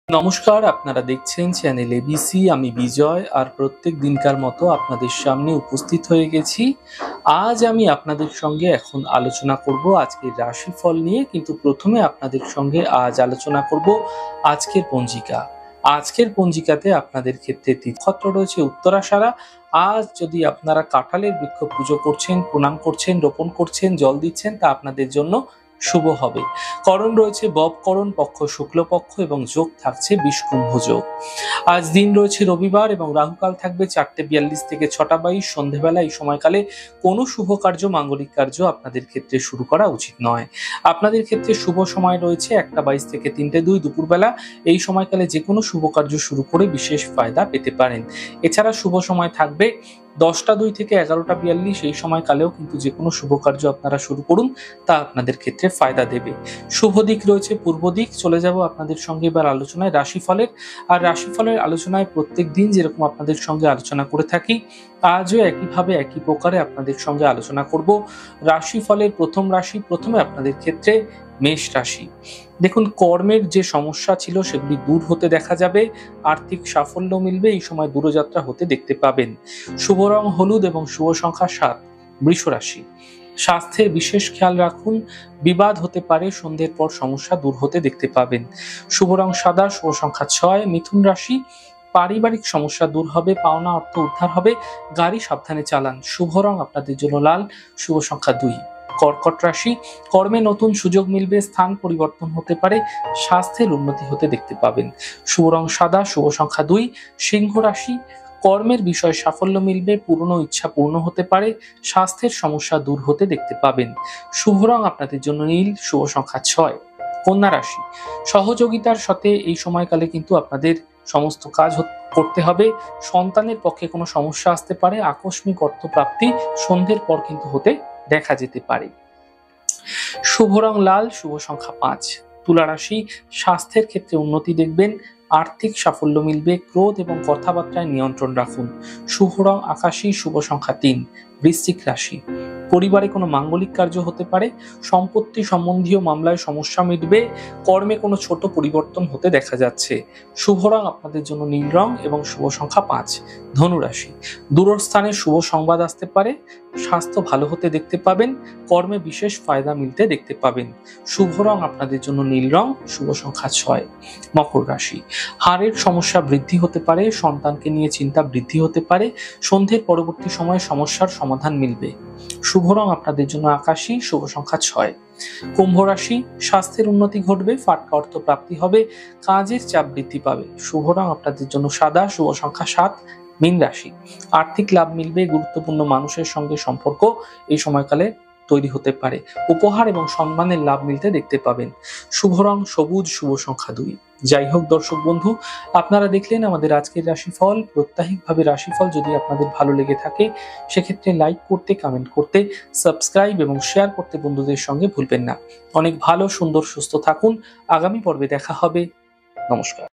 নমস্কার, আপনারা দেখছেন চ্যানেল এবিসি। আমি বিজয়, আর প্রত্যেক দিনকার মতো আপনাদের সামনে উপস্থিত হয়ে গেছি। আজ আমি আপনাদের সঙ্গে এখন আলোচনা করব আজকের রাশিফল নিয়ে, কিন্তু প্রথমে আপনাদের সঙ্গে আজ আলোচনা করব আজকের পঞ্জিকা। আজকের পঞ্জিকাতে আপনাদের ক্ষেত্রে নক্ষত্র রয়েছে উত্তরাষাঢ়া। আজ যদি আপনারা কাঁঠালের বৃক্ষ পুজো করছেন, প্রণাম করছেন, রোপণ করছেন, জল দিচ্ছেন, তা আপনাদের জন্য শুভ হবে। করণ রয়েছে ববকরণ, পক্ষ শুক্লপক্ষ এবং যোগ থাকছে বিষকুম্ভ যোগ। আজ দিন রয়েছে রবিবার এবং রাহুকাল থাকবে 4:42 থেকে 6:22 সন্ধেবেলা। এই সময়কালে কোনো শুভ কার্য, মাঙ্গলিক কার্য আপনাদের ক্ষেত্রে শুরু করা উচিত নয়। আপনাদের ক্ষেত্রে শুভ সময় রয়েছে 1:22 থেকে 3:02 দুপুরবেলা। এই সময়কালে যে কোনো শুভ কার্য শুরু করে বিশেষ ফায়দা পেতে পারেন। এছাড়া শুভ সময় থাকবে 10:02 থেকে 11:42। এই সময়কালেও কিন্তু যে কোনো শুভ কার্য আপনারা শুরু করুন, তা আপনাদের ক্ষেত্রে ফায়দা দেবে। শুভ দিক রয়েছে পূর্ব দিক। চলে যাব আপনাদের সঙ্গে এবার আলোচনায় রাশিফলের। আর রাশিফলের আলোচনায় প্রত্যেক দিন যেরকম আপনাদের সঙ্গে আলোচনা করে থাকি, আজও একইভাবে একই প্রকারে আপনাদের সঙ্গে আলোচনা করব রাশিফলের প্রথম রাশি। প্রথমে আপনাদের ক্ষেত্রে মেষ রাশি। দেখুন, কর্মের যে সমস্যা ছিল সেগুলি দূর হতে দেখা যাবে। আর্থিক সাফল্য মিলবে। এই সময় দূরযাত্রা হতে দেখতে পাবেন। শুভ রং হলুদ এবং শুভ সংখ্যা 7। বৃষ রাশি। স্বাস্থ্যের বিশেষ খেয়াল রাখুন। বিবাদ হতে পারে, সন্ধ্যের পর সমস্যা দূর হতে দেখতে পাবেন। শুভ রং সাদা, শুভ সংখ্যা 6। মিথুন রাশি। পারিবারিক সমস্যা দূর হবে, পাওনা অর্থ উদ্ধার হবে। গাড়ি সাবধানে চালান। শুভ রং আপনাদের জন্য লাল, শুভ সংখ্যা 2। কর্কট রাশি। কর্মে নতুন সুযোগ মিলবে, স্থান পরিবর্তন হতে পারে, স্বাস্থ্যের উন্নতি হতে দেখতে পাবেন। শুভ রং সাদা, শুভ সংখ্যা 2। সিংহ রাশি। কর্মের বিষয়ে সাফল্য মিলবে, পুরনো ইচ্ছা পূর্ণ হতে পারে, স্বাস্থ্যের সমস্যা দূর হতে দেখতে পাবেন। শুভ রং আপনাদের জন্য নীল, শুভ সংখ্যা 6। কন্যা রাশি। সহযোগিতার সাথে এই সময়কালে কিন্তু আপনাদের সমস্ত কাজ করতে হবে। সন্তানের পক্ষে কোনো সমস্যা আসতে পারে, আকস্মিক অর্থ প্রাপ্তি সন্ধ্যের পর কিন্তু হতে দেখা যেতে পারে। শুভ রং লাল, শুভ সংখ্যা 5। তুলা রাশি। স্বাস্থ্যের ক্ষেত্রে উন্নতি দেখবেন, আর্থিক সাফল্য মিলবে, ক্রোধ এবং কথাবার্তায় নিয়ন্ত্রণ রাখুন। শুভ রং আকাশী, শুভ সংখ্যা 3। বৃশ্চিক রাশি। পরিবারে কোনো মাঙ্গলিক কার্য হতে পারে, সম্পত্তি সম্বন্ধীয় মামলায় সমস্যা মিটবে, কর্মে কোনো ছোট পরিবর্তন হতে দেখা যাচ্ছে। শুভ রং আপনাদের জন্য নীল রং এবং শুভ সংখ্যা 5। ধনু রাশি। দূরস্থানে শুভ সংবাদ আসতে পারে, স্বাস্থ্য ভালো হতে দেখতে পাবেন, কর্মে বিশেষ ফায়দা মিলতে দেখতে পাবেন। শুভ রং আপনাদের জন্য নীল রং, শুভ সংখ্যা 6। মকর রাশি। হাড়ের সমস্যা বৃদ্ধি হতে পারে, সন্তানকে নিয়ে চিন্তা বৃদ্ধি হতে পারে, সন্ধ্যের পরবর্তী সময়ে সমস্যার সমাধান মিলবে। শুভ রং আপনাদের জন্য আকাশী, শুভ সংখ্যা 6। কুম্ভ রাশি। স্বাস্থ্যের উন্নতি ঘটবে, ফাটকা অর্থ প্রাপ্তি হবে, কাজের চাপ বৃদ্ধি পাবে। শুভ রং আপনাদের জন্য সাদা, শুভ সংখ্যা 7। মীন রাশি। আর্থিক লাভ মিলবে, গুরুত্বপূর্ণ মানুষের সঙ্গে সম্পর্ক এই সময়কালে তৈরি হতে পারে, উপহার এবং সম্মানের লাভ মিলতে দেখতে পাবেন। শুভ রং সবুজ, শুভ সংখ্যা 2। যাই হোক দর্শক বন্ধু, আপনারা দেখলেন আমাদের আজকের রাশিফল। প্রত্যাহিকভাবে রাশিফল যদি আপনাদের ভালো লেগে থাকে, সেক্ষেত্রে লাইক করতে, কমেন্ট করতে, সাবস্ক্রাইব এবং শেয়ার করতে বন্ধুদের সঙ্গে ভুলবেন না। অনেক ভালো, সুন্দর, সুস্থ থাকুন। আগামী পর্বে দেখা হবে। নমস্কার।